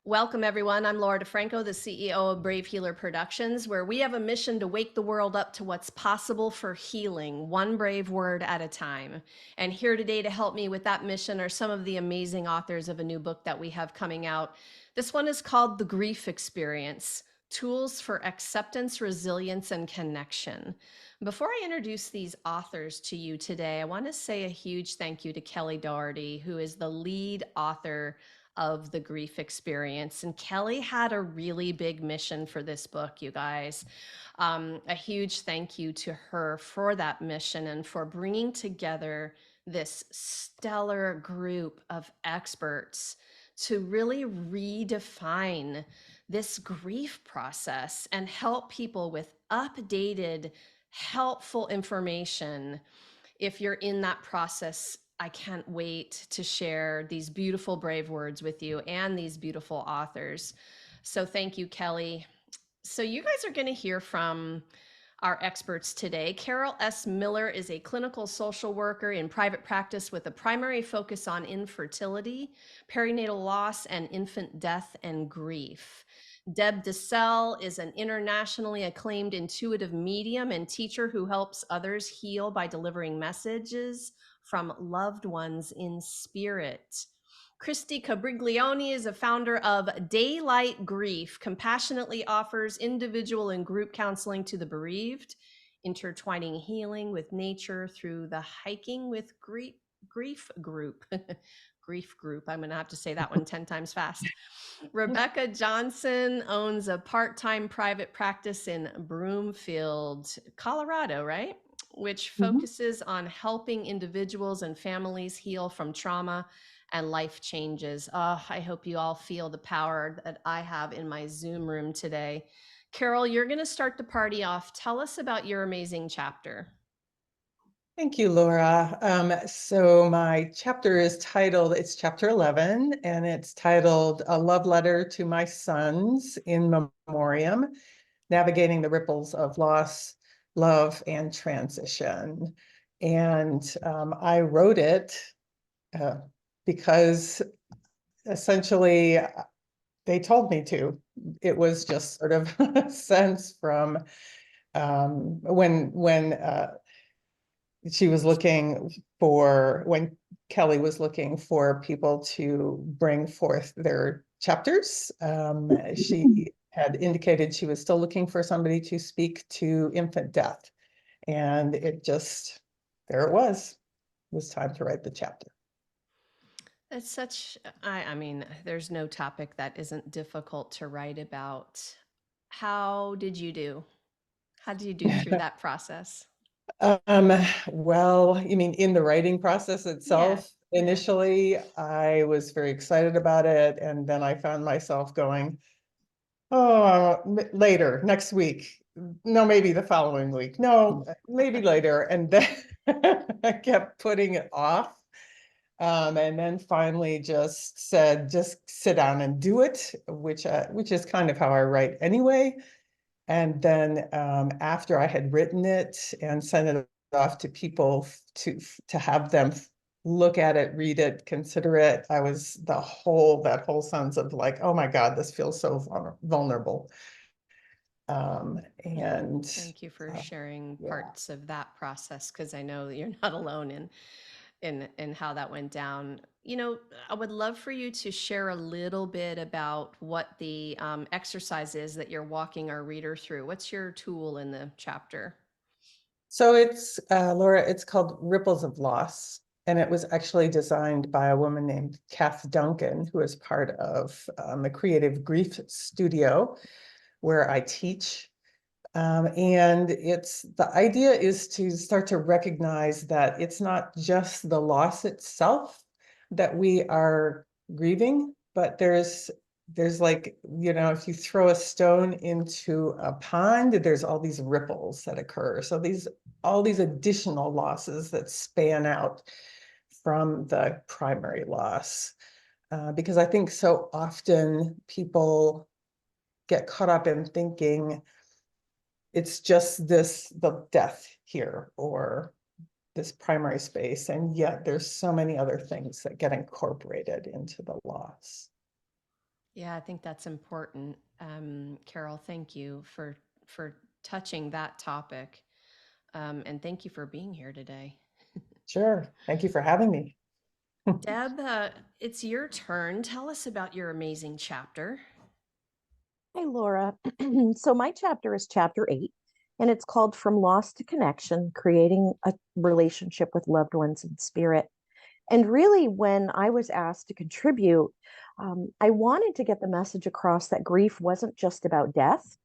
Welcome, everyone. I'm Laura DeFranco, the CEO of Brave Healer Productions, where we have a mission to wake the world up to what's possible for healing, one brave word at a time. And here today to help me with that mission are some of the amazing authors of a new book that we have coming out. This one is called The Grief Experience: Tools for Acceptance, Resilience, and Connection. Before I introduce these authors to you today, I want to say a huge thank you to Kelly Doherty, who is the lead author of The Grief Experience. And Kelly had a really big mission for this book, you guys. A huge thank you to her for that mission and for bringing together this stellar group of experts to really redefine this grief process and help people with updated, helpful information if you're in that process. I can't wait to share these beautiful, brave words with you and these beautiful authors. So thank you, Kelly. So you guys are going to hear from our experts today. Carol S. Miller is a clinical social worker in private practice with a primary focus on infertility, perinatal loss, and infant death and grief. Deb DeSalle is an internationally acclaimed intuitive medium and teacher who helps others heal by delivering messages from loved ones in spirit. Christy Cabriglione is a founder of Daylight Grief, compassionately offers individual and group counseling to the bereaved, intertwining healing with nature through the Hiking with Grief group. Grief group. I'm going to have to say that one 10 times fast. Rebecca Johnson owns a part-time private practice in Broomfield, Colorado, right? Which Mhm. focuses on helping individuals and families heal from trauma and life changes. Oh, I hope you all feel the power that I have in my Zoom room today. Carol, you're going to start the party off. Tell us about your amazing chapter. Thank you, Laura. So my chapter is titled, it's chapter 11, and it's titled A Love Letter to My Sons in Memoriam, Navigating the Ripples of Loss, Love, and Transition. And I wrote it uh, because essentially they told me to. It was just sort of a sense from when she was looking for, when Kelly was looking for people to bring forth their chapters. She had indicated she was still looking for somebody to speak to infant death. And it just, there it was. It was time to write the chapter. It's such, I mean, there's no topic that isn't difficult to write about. How did you do? How did you do through that process? Um, well, you mean in the writing process Yeah, itself? yeah. Initially, I was very excited about it, and then I found myself going, oh, later, next week. No, maybe the following week. No, maybe later. And then I kept putting it off. And then finally just said, just sit down and do it, which is kind of how I write anyway. And then after I had written it and sent it off to people to have them look at it, read it, consider it, I was that whole sense of like, oh my God, this feels so vulnerable. And Thank you for uh, sharing yeah. parts of that process because I know that you're not alone in how that went down. You know, I would love for you to share a little bit about what the exercise is that you're walking our reader through. What's your tool in the chapter? So it's Laura, it's called Ripples of Loss. And it was actually designed by a woman named Kath Duncan, who is part of the Creative Grief Studio, where I teach. And the idea is to start to recognize that it's not just the loss itself that we are grieving, but there's like, if you throw a stone into a pond, there's all these ripples that occur. So all these additional losses that span out from the primary loss. Because I think so often people get caught up in thinking it's just the death here or this primary space. And yet there's so many other things that get incorporated into the loss. Yeah, I think that's important. Carol, thank you for touching that topic. And thank you for being here today. Sure. Thank you for having me. Deb, it's your turn. Tell us about your amazing chapter. Hi, Laura. So, my chapter is chapter 8, and it's called From Loss to Connection, Creating a Relationship with Loved Ones in Spirit. And really, when I was asked to contribute, I wanted to get the message across that grief wasn't just about death.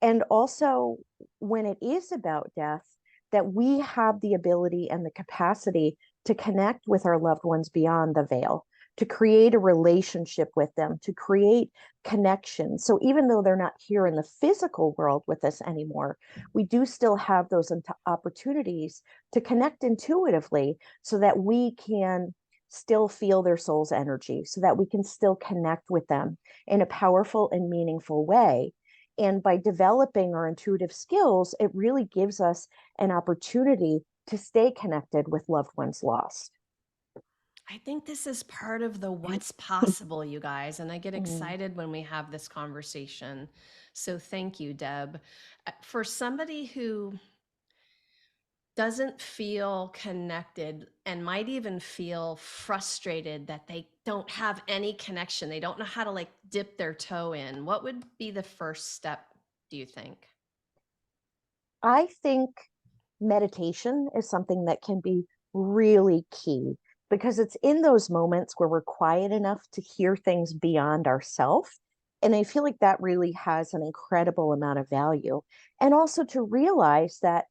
And also, when it is about death, that we have the ability and the capacity to connect with our loved ones beyond the veil, to create a relationship with them, to create connection. So even though they're not here in the physical world with us anymore, we do still have those opportunities to connect intuitively so that we can still feel their soul's energy, so that we can still connect with them in a powerful and meaningful way. And by developing our intuitive skills, it really gives us an opportunity to stay connected with loved ones lost. I think this is part of the what's possible, you guys, and I get Mm. excited when we have this conversation. So thank you, Deb. For somebody who doesn't feel connected and might even feel frustrated that they don't have any connection, they don't know how to like dip their toe in, what would be the first step, do you think? I think meditation is something that can be really key because it's in those moments where we're quiet enough to hear things beyond ourselves. And I feel like that really has an incredible amount of value. And also to realize that,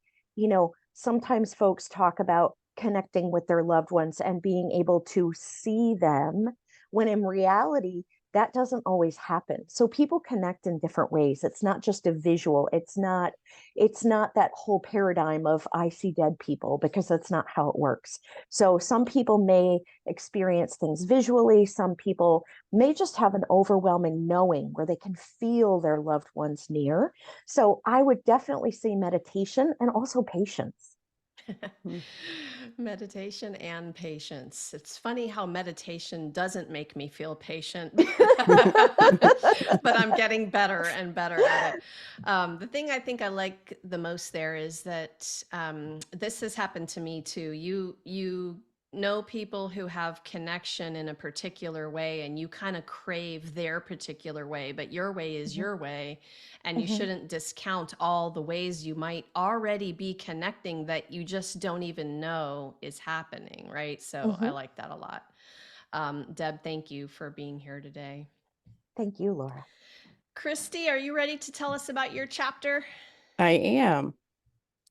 sometimes folks talk about connecting with their loved ones and being able to see them when in reality, that doesn't always happen. So people connect in different ways. It's not just a visual. It's not that whole paradigm of I see dead people, because that's not how it works. So some people may experience things visually, some people may just have an overwhelming knowing where they can feel their loved ones near. So I would definitely say meditation and also patience. Mm. Meditation and patience. It's funny how meditation doesn't make me feel patient, but I'm getting better and better at it. The thing I think I like the most there is that this has happened to me too. You know people who have connection in a particular way, and you kind of crave their particular way, but your way is Mhm. your way, and you Mhm. shouldn't discount all the ways you might already be connecting that you just don't even know is happening, right? So I Mhm. like that a lot. Deb, thank you for being here today. Thank you, Laura. Christy, are you ready to tell us about your chapter? I am.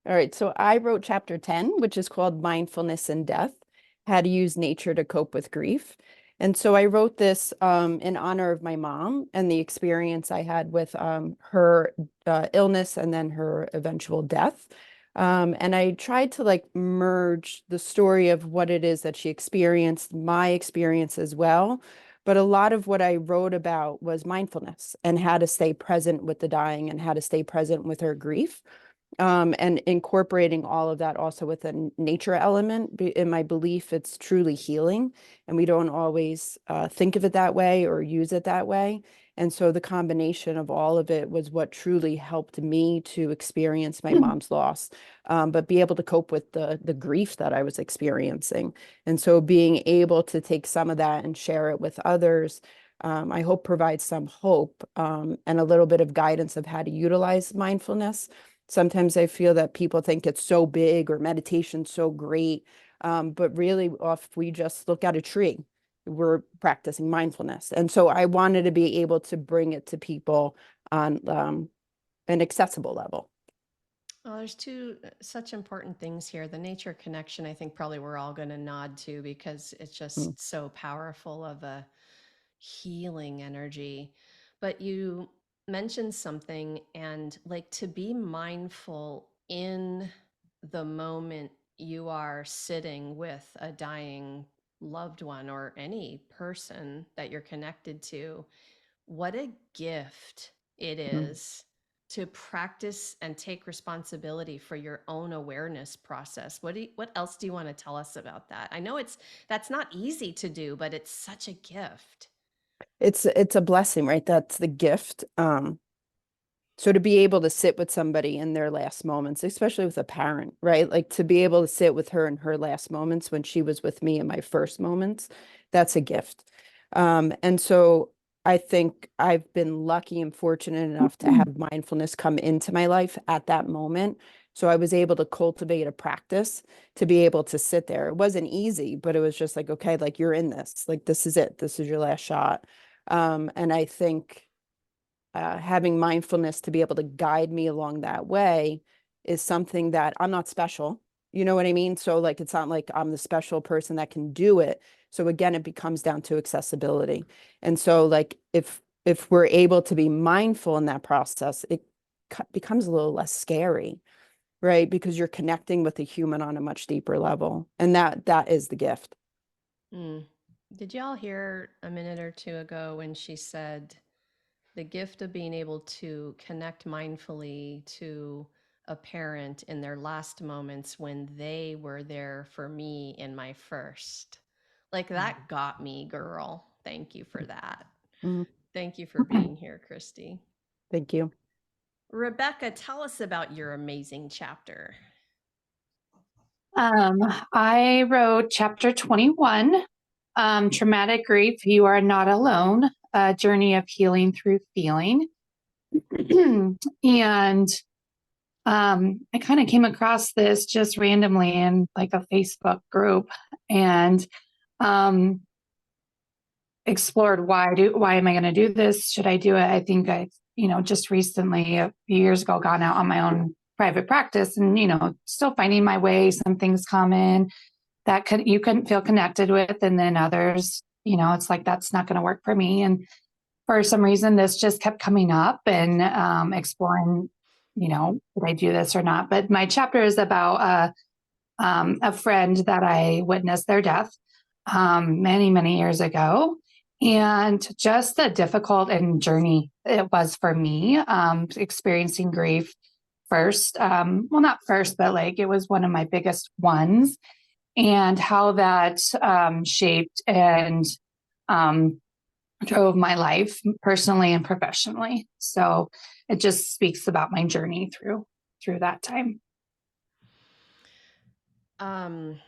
All right, so I wrote chapter 10, which is called Mindfulness in Death, How to Use Nature to Cope with Grief. And so I wrote this in honor of my mom and the experience I had with her illness and then her eventual death. And I tried to like merge the story of what it is that she experienced, my experience as well. But a lot of what I wrote about was mindfulness and how to stay present with the dying and how to stay present with her grief, and incorporating all of that also with a nature element. In my belief, it's truly healing, and we don't always think of it that way or use it that way. And so the combination of all of it was what truly helped me to experience my mom's loss, but be able to cope with the grief that I was experiencing. And so being able to take some of that and share it with others, I hope provides some hope, and a little bit of guidance of how to utilize mindfulness. Sometimes I feel that people think it's so big or meditation's so great. But really, if we just look at a tree, we're practicing mindfulness. And so I wanted to be able to bring it to people on an accessible level. Well, there's two such important things here. The nature connection, I think probably we're all going to nod to because it's Mm. just so powerful of a healing energy. But you mentioned something, and like to be mindful in the moment you are sitting with a dying loved one or any person that you're connected to, what a gift it Mm. is to practice and take responsibility for your own awareness process. What else do you want to tell us about that? I know that's not easy to do, but it's such a gift. it's a blessing, right? That's the gift. So to be able to sit with somebody in their last moments, especially with a parent, right? Like to be able to sit with her in her last moments when she was with me in my first moments, that's a gift. And so I think I've been lucky and fortunate enough to have mindfulness come into my life at that moment. So I was able to cultivate a practice to be able to sit there. It wasn't easy, but it was just like, okay, like you're in this, like this is it. This is your last shot. And I think having mindfulness to be able to guide me along that way is something that I'm not special. You know what I mean? So like, it's not like I'm the special person that can do it. So again, it becomes down to accessibility. And so like, if we're able to be mindful in that process, it becomes a little less scary, right? Because you're connecting with a human on a much deeper level. And that is the gift. Mm. Did y'all hear a minute or two ago when she said the gift of being able to connect mindfully to a parent in their last moments when they were there for me in my first? Like that got me, girl. Thank you for that. Mhm. Thank you for being here, Christy. Thank you. Rebecca, tell us about your amazing chapter. I wrote chapter 21, Traumatic Grief, You Are Not Alone, a Journey of Healing Through Feeling. And I kind of came across this just randomly in like a Facebook group and explored why am I going to do this? Should I do it? I think I, just recently, a few years ago, gone out on my own private practice and, still finding my way. Some things come in that you couldn't feel connected with. And then others, it's like, that's not going to work for me. And for some reason, this just kept coming up and exploring, did I do this or not? But my chapter is about a friend that I witnessed their death many, many years ago. And just the difficult and journey it was for me, experiencing grief first. Well, not first, but like it was one of my biggest ones, and how that shaped and drove my life personally and professionally. So it just speaks about my journey through that time. Um,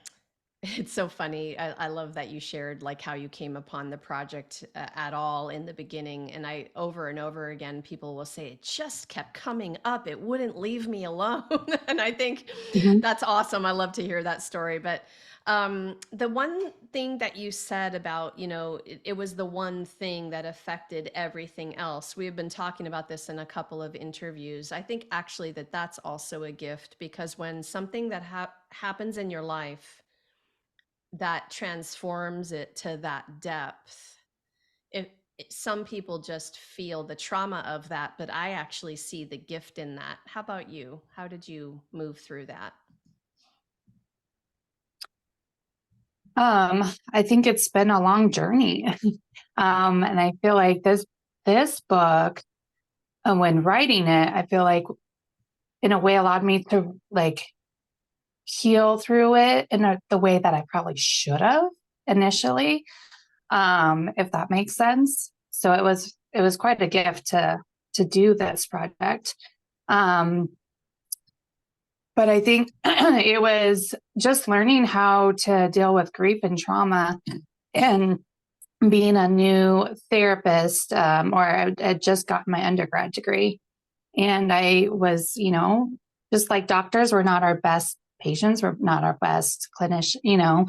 it's so funny. I love that you shared like how you came upon the project at all in the beginning. And I, over and over again, people will say, it just kept coming up. It wouldn't leave me alone. And I think Mm-hmm. that's awesome. I love to hear that story. But the one thing that you said about, it was the one thing that affected everything else. We have been talking about this in a couple of interviews. I think actually that's also a gift, because when something that happens in your life that transforms it to that depth, if some people just feel the trauma of that, but I actually see the gift in that. How about you? How did you move through that? I think it's been a long journey. And I feel like this book, when writing it, I feel like in a way allowed me to like heal through it in the way that I probably should have initially, if that makes sense. So it was quite a gift to do this project. But I think it was just learning how to deal with grief and trauma, and being a new therapist, or I had just gotten my undergrad degree. And I was, just like doctors, we're not our best patients, we're not our best clinician,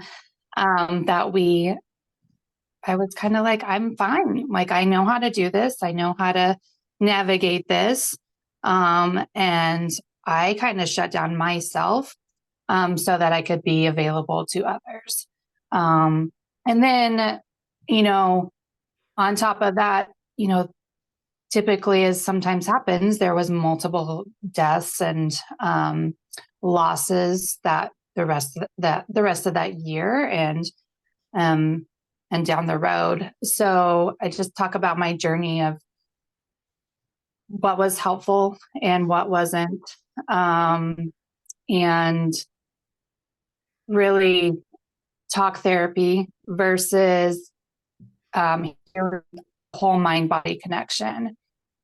I was kind of like, I'm fine. Like, I know how to do this. I know how to navigate this. And I kind of shut down myself, so that I could be available to others. And then, on top of that, typically, as sometimes happens, there was multiple deaths and losses that the rest of that year, and down the road. So I just talk about my journey of what was helpful and what wasn't, and really talk therapy versus whole mind body connection.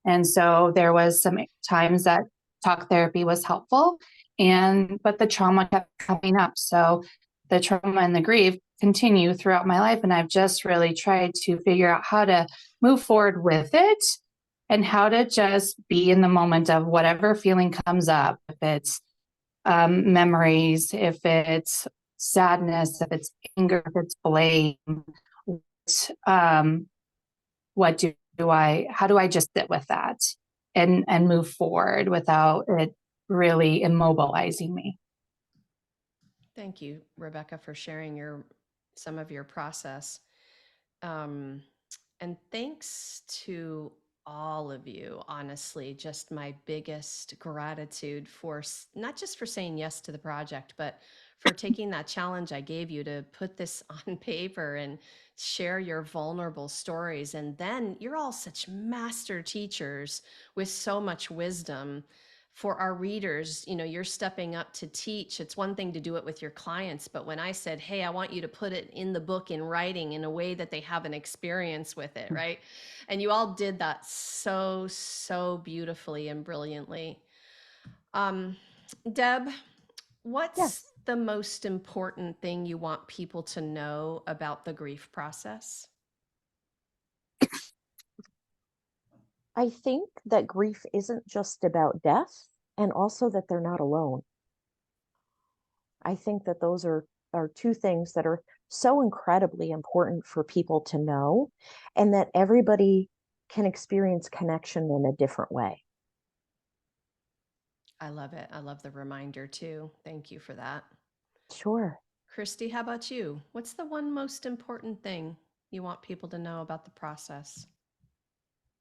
And so there was some times that talk therapy was helpful, but the trauma kept coming up. So the trauma and the grief continue throughout my life. And I've just really tried to figure out how to move forward with it and how to just be in the moment of whatever feeling comes up. If it's memories, if it's sadness, if it's anger, if it's blame, how do I just sit with that and move forward without it really immobilizing me? Thank you, Rebecca, for sharing some of your process. And thanks to all of you, honestly, just my biggest gratitude for not just for saying yes to the project, but for taking that challenge I gave you to put this on paper and share your vulnerable stories. And then you're all such master teachers with so much wisdom for our readers. You're stepping up to teach. It's one thing to do it with your clients, but when I said, hey, I want you to put it in the book in writing in a way that they have an experience with it, right? And you all did that so beautifully and brilliantly. Deb, what's Yes. the most important thing you want people to know about the grief process? I think that grief isn't just about death, and also that they're not alone. I think that those are two things that are so incredibly important for people to know, and that everybody can experience connection in a different way. I love it. I love the reminder too. Thank you for that. Sure. Christy, how about you? What's the one most important thing you want people to know about the process?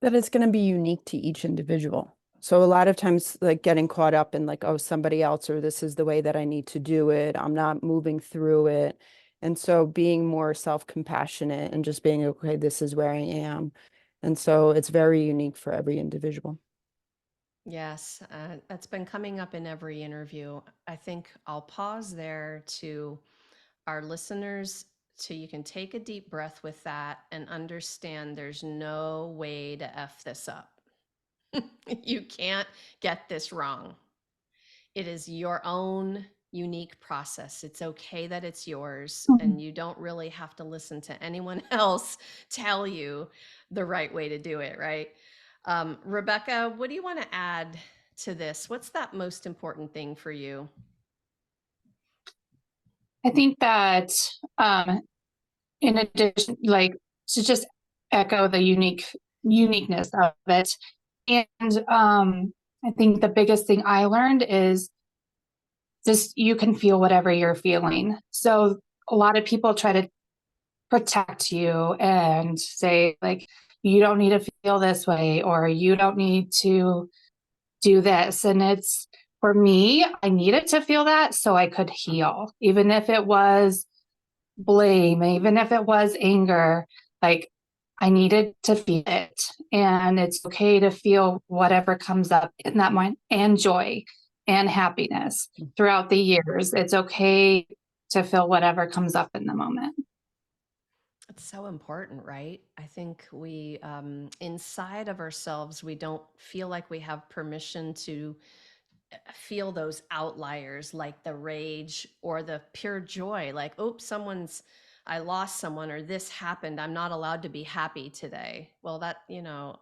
That it's going to be unique to each individual. So a lot of times, like getting caught up in like, oh, somebody else, or this is the way that I need to do it. I'm not moving through it. And so being more self-compassionate and just being, okay, this is where I am. And so it's very unique for every individual. Yes, that's been coming up in every interview. I think I'll pause there to our listeners so you can take a deep breath with that and understand there's no way to F this up. You can't get this wrong. It is your own unique process. It's okay that it's yours, and you don't really have to listen to anyone else tell you the right way to do it, right? Rebecca, what do you want to add to this? What's that most important thing for you? I think that in addition, like to just echo the uniqueness of it. And I think the biggest thing I learned is just you can feel whatever you're feeling. So a lot of people try to protect you and say, like, you don't need to feel this way, or you don't need to do this. And it's for me, I needed to feel that so I could heal, even if it was blame, even if it was anger. Like, I needed to feel it. And it's okay to feel whatever comes up in that moment, and joy and happiness throughout the years. It's okay to feel whatever comes up in the moment. It's so important, right? I think we, inside of ourselves, we don't feel like we have permission to feel those outliers like the rage or the pure joy, like, oops, I lost someone, or this happened. I'm not allowed to be happy today. Well,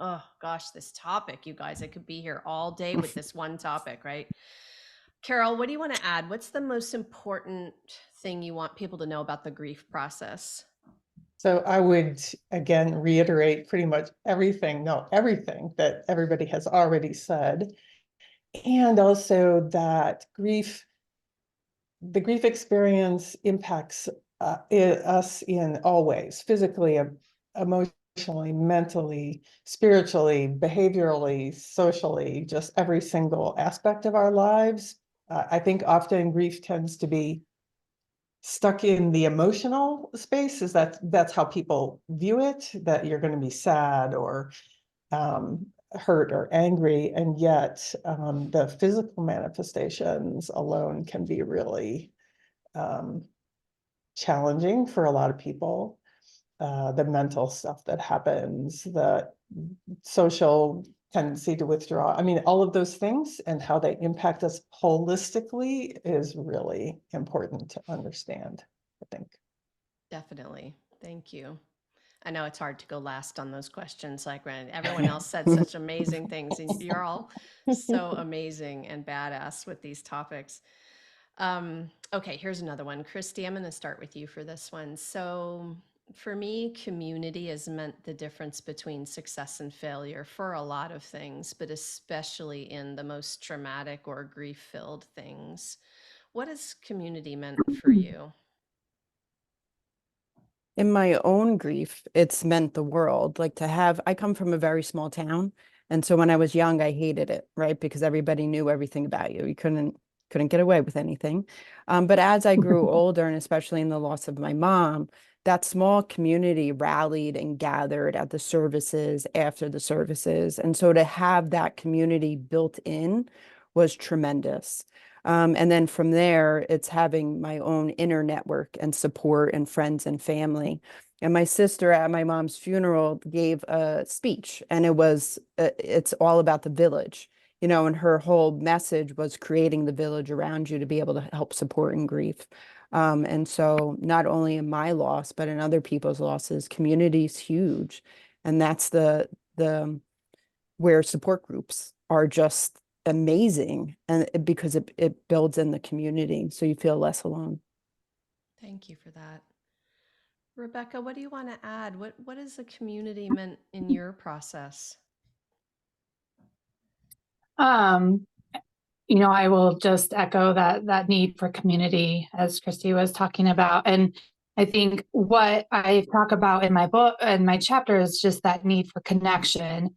oh gosh, this topic, you guys, I could be here all day with this one topic, right? Carol, what do you want to add? What's the most important thing you want people to know about the grief process? So I would again reiterate pretty much everything that everybody has already said. And also that the grief experience impacts us in all ways: physically, emotionally, mentally, spiritually, behaviorally, socially, just every single aspect of our lives. I think often grief tends to be stuck in the emotional space, that's how people view it, that you're going to be sad or hurt or angry, and yet the physical manifestations alone can be really challenging for a lot of people. the mental stuff that happens, the social tendency to withdraw. I mean, all of those things and how they impact us holistically is really important to understand, I think. Definitely. Thank you. I know it's hard to go last on those questions. Like when everyone else said such amazing things, and you're all so amazing and badass with these topics. Okay, here's another one. Christy, I'm going to start with you for this one. So, for me, community has meant the difference between success and failure for a lot of things, but especially in the most traumatic or grief filled things. What has community meant for you? In my own grief, it's meant the world. Like to have, I come from a very small town. And so when I was young, I hated it, right? Because everybody knew everything about you. You couldn't get away with anything. But as I grew older, and especially in the loss of my mom, that small community rallied and gathered at the services after the services. And so to have that community built in was tremendous. And then from there, it's having my own inner network and support and friends and family. And my sister at my mom's funeral gave a speech, and it's all about the village, and her whole message was creating the village around you to be able to help support in grief. And so not only in my loss, but in other people's losses, community is huge. And that's the where support groups are just amazing, and because it builds in the community so you feel less alone. Thank you for that. Rebecca, what do you want to add? What has the community meant in your process? Um, I will just echo that need for community as Christy was talking about. And I think what I talk about in my book and my chapter is just that need for connection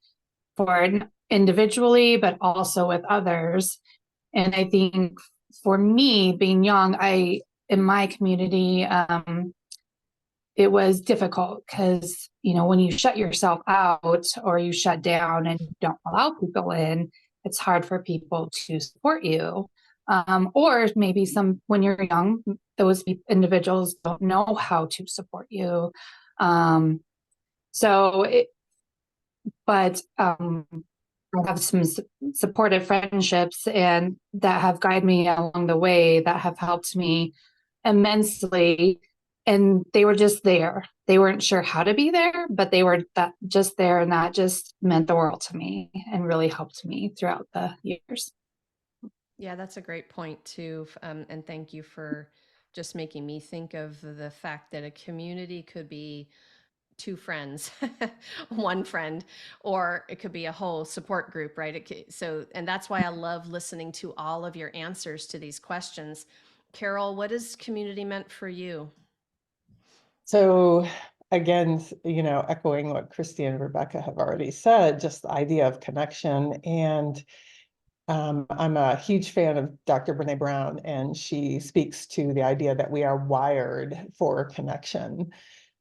for individually, but also with others. And I think for me, being young, in my community, it was difficult because, when you shut yourself out or you shut down and don't allow people in, it's hard for people to support you. Or maybe when you're young, those individuals don't know how to support you. So, but I have some supportive friendships and that have guided me along the way that have helped me immensely. And they were just there. They weren't sure how to be there, but they were just there. And that just meant the world to me and really helped me throughout the years. Yeah, that's a great point too. And thank you for just making me think of the fact that a community could be two friends, one friend, or it could be a whole support group, right? And that's why I love listening to all of your answers to these questions. Carol, what has community meant for you? So again, echoing what Christy and Rebecca have already said, just the idea of connection. And I'm a huge fan of Dr. Brene Brown, and she speaks to the idea that we are wired for connection.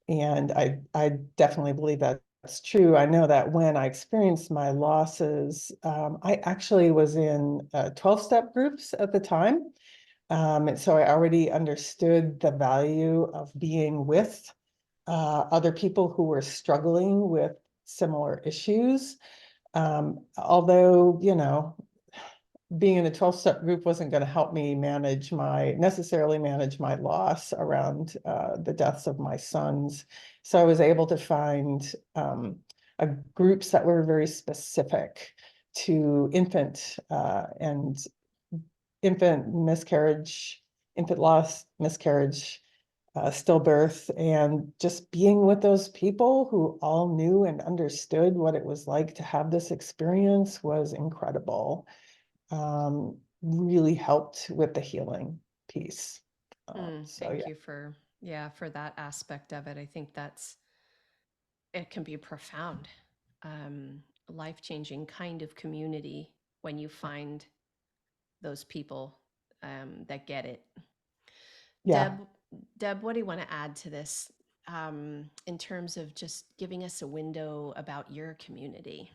And I definitely believe that's true. I know that when I experienced my losses, I actually was in 12-step groups at the time. And so I already understood the value of being with other people who were struggling with similar issues. Although, being in a 12-step group wasn't going to help me necessarily manage my loss around the deaths of my sons. So I was able to find groups that were very specific to infant miscarriage, infant loss, miscarriage, stillbirth, and just being with those people who all knew and understood what it was like to have this experience was incredible. Really helped with the healing piece. Thank you for that aspect of it. I think it can be profound, life-changing kind of community when you find those people that get it. Yeah. Deb, what do you want to add to this in terms of just giving us a window about your community?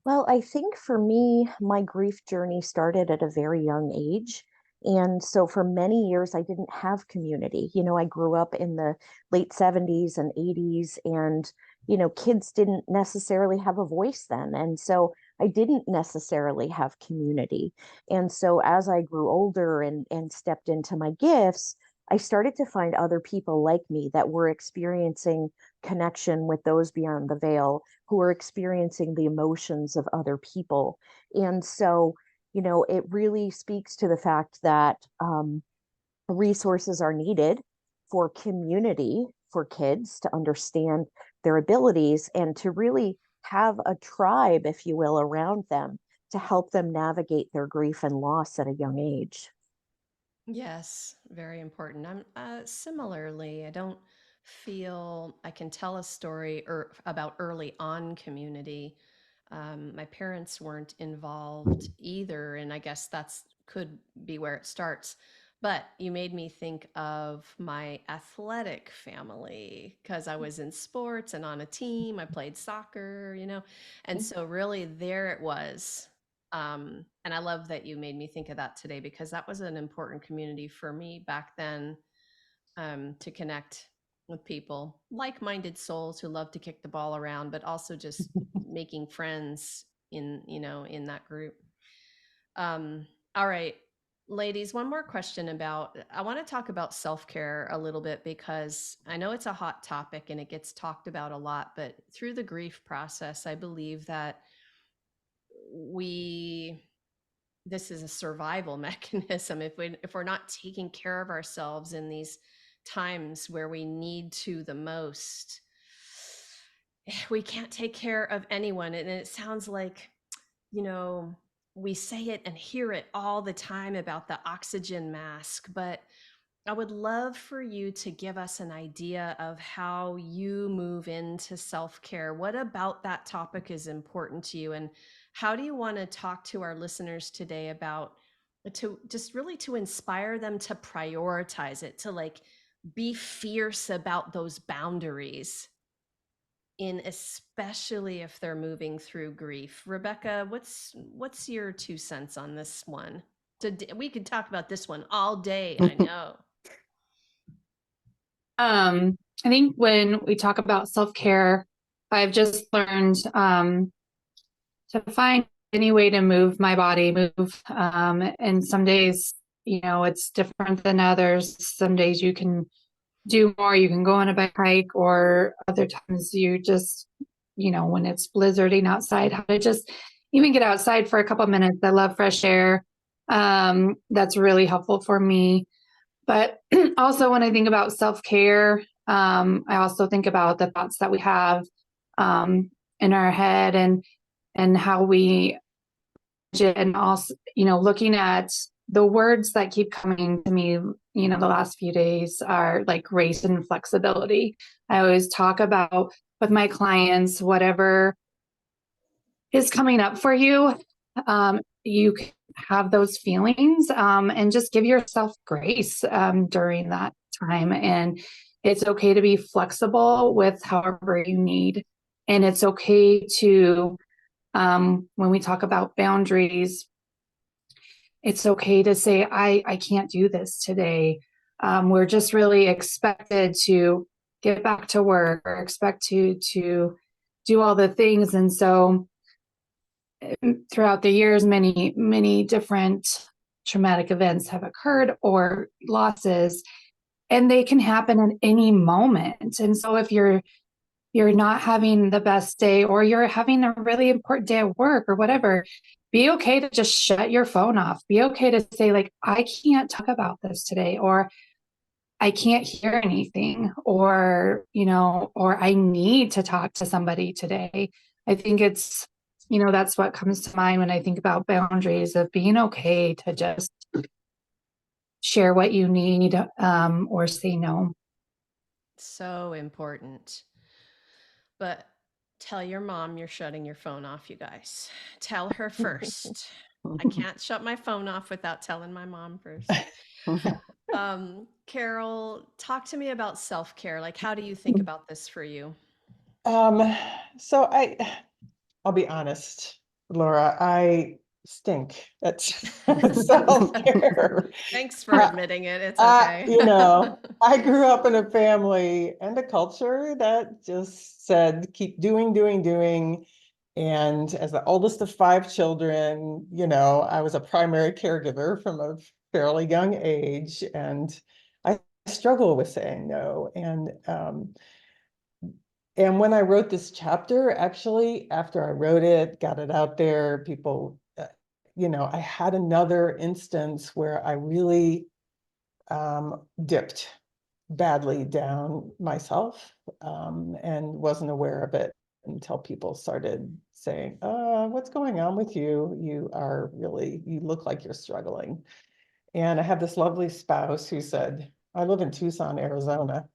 Well, I think for me, my grief journey started at a very young age. And so for many years, I didn't have community. You know, I grew up in the late 70s and 80s, and, you know, kids didn't necessarily have a voice then. And so I didn't necessarily have community. And so as I grew older and stepped into my gifts, I started to find other people like me that were experiencing connection with those beyond the veil, who were experiencing the emotions of other people. And so, you know, it really speaks to the fact that resources are needed for community for kids to understand their abilities and to really have a tribe, if you will, around them to help them navigate their grief and loss at a young age. Yes, very important. I'm similarly, I don't feel I can tell a story about early on community. My parents weren't involved either, and I guess that's could be where it starts. But you made me think of my athletic family because I was in sports and on a team. I played soccer, you know, and so really there it was. And I love that you made me think of that today because that was an important community for me back then, to connect with people, like-minded souls who love to kick the ball around, but also just making friends in, you know, in that group. All right, ladies, one more question about, I want to talk about self-care a little bit because I know it's a hot topic and it gets talked about a lot, but through the grief process, I believe that we this is a survival mechanism. If we're not taking care of ourselves in these times where we need to the most, we can't take care of anyone. And it sounds like, you know, we say it and hear it all the time about the oxygen mask, but I would love for you to give us an idea of how you move into self-care. What about that topic is important to you? And how do you want to talk to our listeners today about to just really to inspire them to prioritize it, to like be fierce about those boundaries in especially if they're moving through grief. Rebecca, what's your 2 cents on this one? We could talk about this one all day, I know. I think when we talk about self-care, I've just learned to find any way to move my body, move. And some days, you know, it's different than others. Some days you can do more, you can go on a bike hike, or other times you just, you know, when it's blizzarding outside, how to just even get outside for a couple of minutes. I love fresh air. That's really helpful for me. But also when I think about self-care, I also think about the thoughts that we have in our head and how we, and also, you know, looking at the words that keep coming to me, you know, the last few days are like grace and flexibility. I always talk about with my clients, whatever is coming up for you, you can have those feelings, and just give yourself grace during that time. And it's okay to be flexible with however you need. And it's okay to, when we talk about boundaries, it's okay to say, I can't do this today. We're just really expected to get back to work or expect to do all the things. And so throughout the years, many different traumatic events have occurred or losses, and they can happen at any moment. And so if you're not having the best day, or you're having a really important day at work or whatever, be okay to just shut your phone off. Be okay to say, like, I can't talk about this today, or I can't hear anything, or, you know, or I need to talk to somebody today. I think it's, you know, that's what comes to mind when I think about boundaries, of being okay to just share what you need, or say no. So important. But tell your mom you're shutting your phone off, you guys. Tell her first. I can't shut my phone off without telling my mom first. Carol, talk to me about self-care. Like, how do you think about this for you? So I'll be honest, Laura, stink at self-care. Thanks for admitting it. It's okay. You know, I grew up in a family and a culture that just said, keep doing, doing, doing. And as the oldest of 5 children, you know, I was a primary caregiver from a fairly young age, and I struggle with saying no. And when I wrote this chapter, actually, after I wrote it, got it out there, people, you know, I had another instance where I really dipped badly down myself, and wasn't aware of it until people started saying, what's going on with you? You look like you're struggling. And I have this lovely spouse who said, I live in Tucson, Arizona.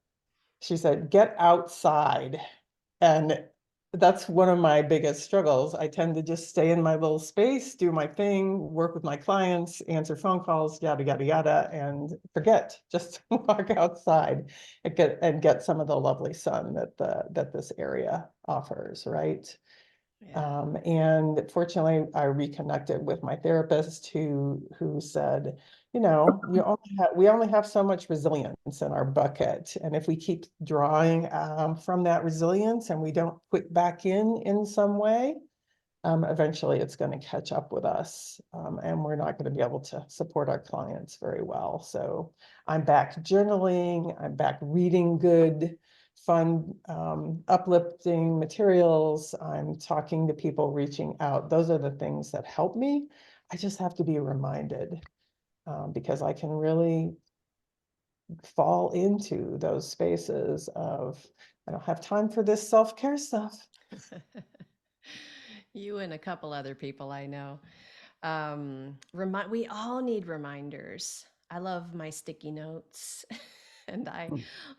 She said, get outside. And that's one of my biggest struggles. I tend to just stay in my little space, do my thing, work with my clients, answer phone calls, yada, yada, yada, and forget, just walk outside and get some of the lovely sun that this area offers, right? Yeah. And fortunately, I reconnected with my therapist who said, you know, we only have so much resilience in our bucket, and if we keep drawing from that resilience and we don't put back in some way, eventually it's going to catch up with us, and we're not going to be able to support our clients very well. So I'm back journaling, I'm back reading good, fun, uplifting materials. I'm talking to people, reaching out. Those are the things that help me. I just have to be reminded, because I can really fall into those spaces of, I don't have time for this self-care stuff. You and a couple other people I know. We all need reminders. I love my sticky notes. And I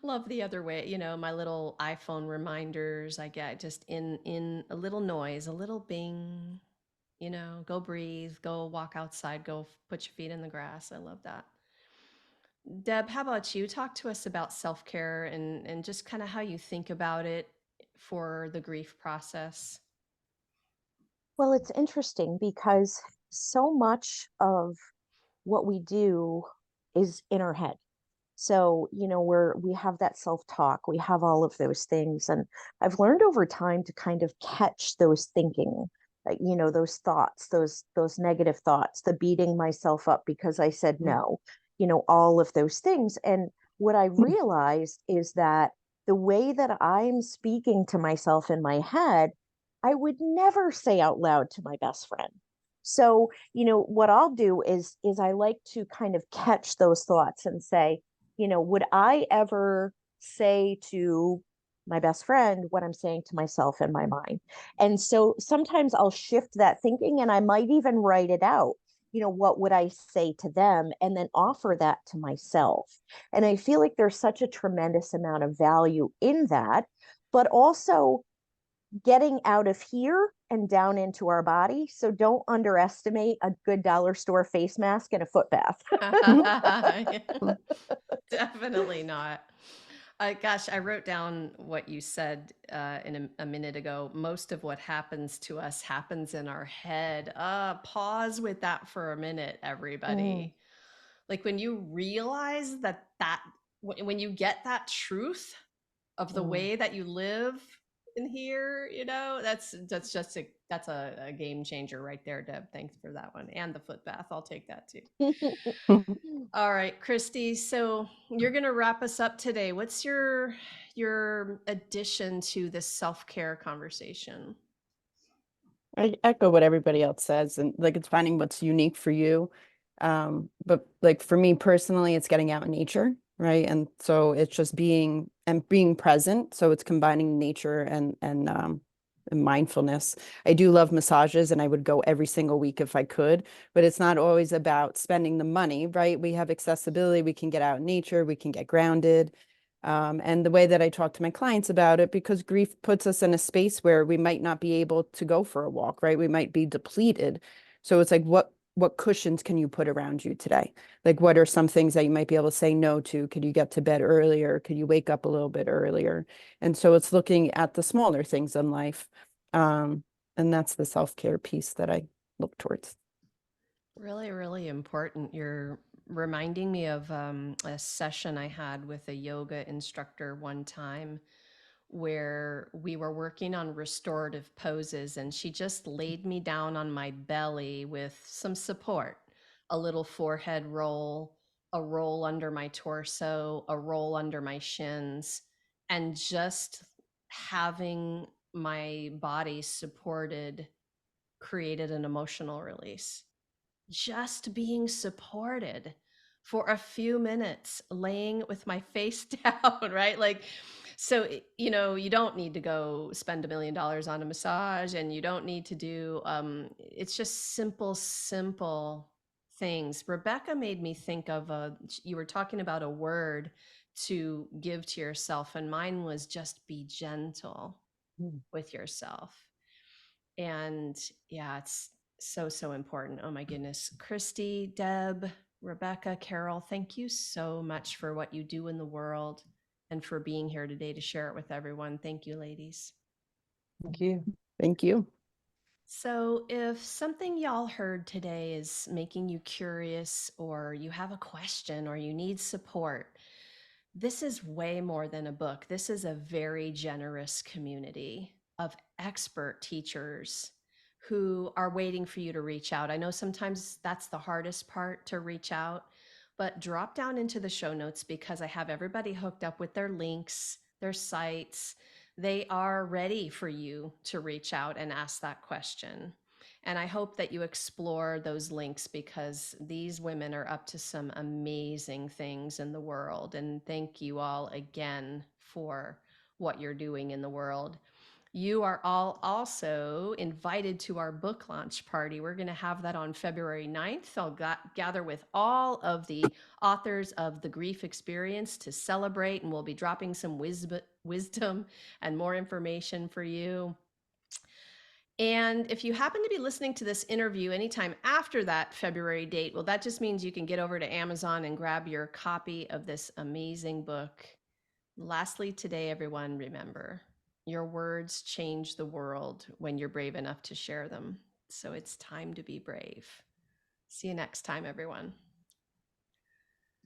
love the other way, you know, my little iPhone reminders. I get just in a little noise, a little bing, you know, go breathe, go walk outside, go put your feet in the grass. I love that. Deb, how about you? Talk to us about self-care and just kind of how you think about it for the grief process. Well, it's interesting because so much of what we do is in our head. So, you know, we have that self-talk, we have all of those things. And I've learned over time to kind of catch those thinking, you know, those thoughts, those negative thoughts, the beating myself up because I said no, you know, all of those things. And what I realized is that the way that I'm speaking to myself in my head, I would never say out loud to my best friend. So, you know, what I'll do is I like to kind of catch those thoughts and say, you know, would I ever say to my best friend what I'm saying to myself in my mind? And so sometimes I'll shift that thinking and I might even write it out. You know, what would I say to them? And then offer that to myself. And I feel like there's such a tremendous amount of value in that, but also getting out of here and down into our body. So don't underestimate a good dollar store face mask and a foot bath. Definitely not. Gosh, I wrote down what you said in a minute ago. Most of what happens to us happens in our head. Pause with that for a minute, Mm, everybody. Like when you realize when you get that truth of the mm. way that you live in here, you know, that's a game changer right there, Deb. Thanks for that one. And the foot bath. I'll take that too. All right, Christy. So you're gonna wrap us up today. What's your addition to this self-care conversation? I echo what everybody else says, and like it's finding what's unique for you. But like for me personally, it's getting out in nature, right? And so it's just being present. So it's combining nature and mindfulness. I do love massages, and I would go every single week if I could, but it's not always about spending the money, right? We have accessibility, we can get out in nature, we can get grounded. And the way that I talk to my clients about it, because grief puts us in a space where we might not be able to go for a walk, right? We might be depleted. So it's like, what cushions can you put around you today? Like, what are some things that you might be able to say no to? Could you get to bed earlier? Could you wake up a little bit earlier? And so it's looking at the smaller things in life. And that's the self-care piece that I look towards. Really, really important. You're reminding me of a session I had with a yoga instructor one time where we were working on restorative poses, and she just laid me down on my belly with some support, a little forehead roll, a roll under my torso, a roll under my shins, and just having my body supported created an emotional release. Just being supported for a few minutes, laying with my face down, right? Like, so, you don't need to go spend $1 million on a massage, and you don't need to do, it's just simple things. Rebecca made me think of you were talking about a word to give to yourself, and mine was just be gentle Mm. with yourself. And yeah, it's so important. Oh my goodness. Christy, Deb, Rebecca, Carol, thank you so much for what you do in the world and for being here today to share it with everyone. Thank you, ladies. Thank you. Thank you. So, if something y'all heard today is making you curious, or you have a question, or you need support, this is way more than a book. This is a very generous community of expert teachers who are waiting for you to reach out. I know sometimes that's the hardest part, to reach out, but drop down into the show notes, because I have everybody hooked up with their links, their sites. They are ready for you to reach out and ask that question. And I hope that you explore those links, because these women are up to some amazing things in the world. And thank you all again for what you're doing in the world. You are all also invited to our book launch party. We're going to have that on February 9th. I'll gather with all of the authors of The Grief Experience to celebrate, and we'll be dropping some wisdom and more information for you. And if you happen to be listening to this interview anytime after that February date, well, that just means you can get over to Amazon and grab your copy of this amazing book. Lastly, today, everyone, remember, your words change the world when you're brave enough to share them. So it's time to be brave. See you next time, everyone.